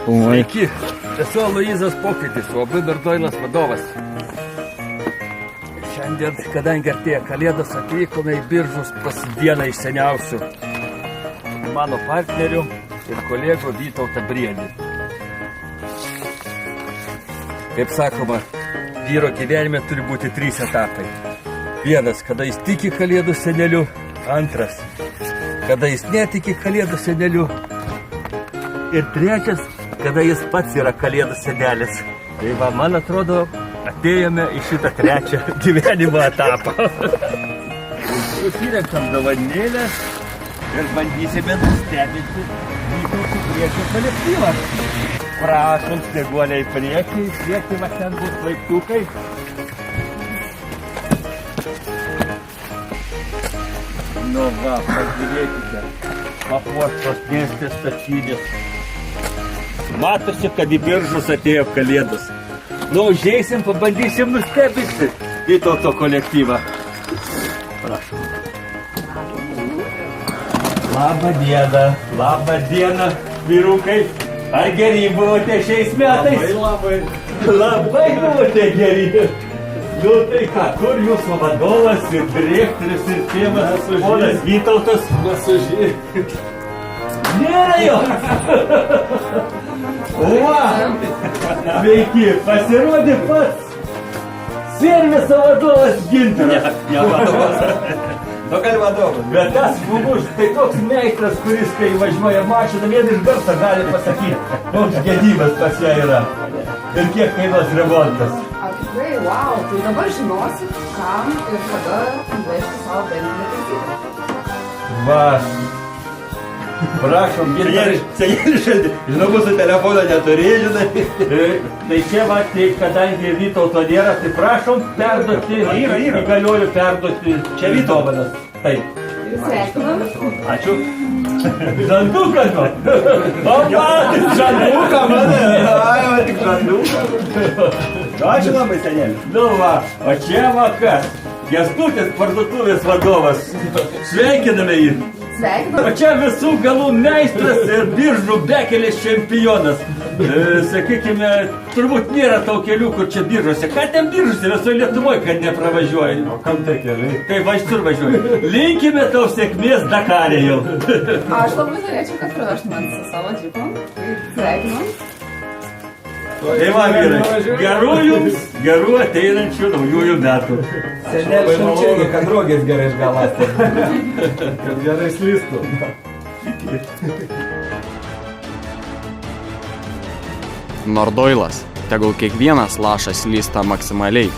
Sveiki, esu Aloyzas Pokytis, UAB Nordoilas vadovas. Šiandien, kadangi artėja Kalėdos, atvykome į Biržus pas vieną iš seniausių mano partnerių ir kolegų Vytautą Briedį. Kaip sakoma, vyro gyvenime turi būti 3 etapai. Vienas, kada jis tiki Kalėdų seneliu. Antras, kada jis netiki Kalėdų seneliu. Ir trečias, kada jis pats yra Kalėdų senelis. Tai va, man atrodo, atėjome į šitą trečią gyvenimo etapą. Susirenkam dovanėlę ir bandysime nustebinti Vytautų Briedžio kolektyvą. Prašom, snieguoliai į priekį, va ten bus laiptukai. Nu va, pažiūrėkite, papuoštos miestės statinės. Matosi, kad į Biržus atėjo Kalėdos. Nu, užeisim, pabandysim nustebinti Vytauto kolektyvą. Prašom. Labą dieną, vyrukai. Ar geri buvote šiais metais? Labai buvote geri. Nu tai ką, kur jūsų vadovas ir direktorius ir tėvas, ponas Vytautas? Nėra jo! Va! Sveiki, pasirodė pats serviso vadovas Gintaras. Ne vadovas. Nu, gal vadovas. Bet tas žmogus, tai toks meistras, kuris, kai važiuoja mašina, vien iš garso gali pasakyti, koks gedimas pas ją yra. Ir kiek kainuos remontas. Tikrai, wow, tai dabar žinosit, kam ir kada vežti savo benzinį. Va. Prašom, Gintarai. Senėlis šalti. Žinau, mūsų telefoną neturi, žinai. Tai čia va, tai kadangi Vytauto nėra, tai prašom perduoti, įgalioju perduoti čia Vytautas. Taip. Sveikinam. Ačiū. Žanduką, nu. Žanduką, mane. Ai, tik žanduką. Ačiū labai, senėlis. Nu va, o čia va kas? Kęstutis parduotuvės vadovas. Sveikiname jį. Sveikinam. O čia visų galų meistras ir Biržų bekelės čempionas. Sakykime, turbūt nėra tau kelių, kur čia Biržuose. Ką ten Biržuose, visoje Lietuvoje, kad nepravažiuoji? O kam tai keliai? Kaip aš tur važiuoju. Linkime tau sėkmės Dakare jau. Aš labai norėčiau, kad pravežtum man su savo džipu. Sveikinam. Tai va, vyrai, gerų jums, gerų ateinančių naujųjų metų. Senėlis šalčiai, kad drogės gerai išgalastė. Kad gerai slystų. Nordoilas. Tegul kiekvienas lašas slysta maksimaliai.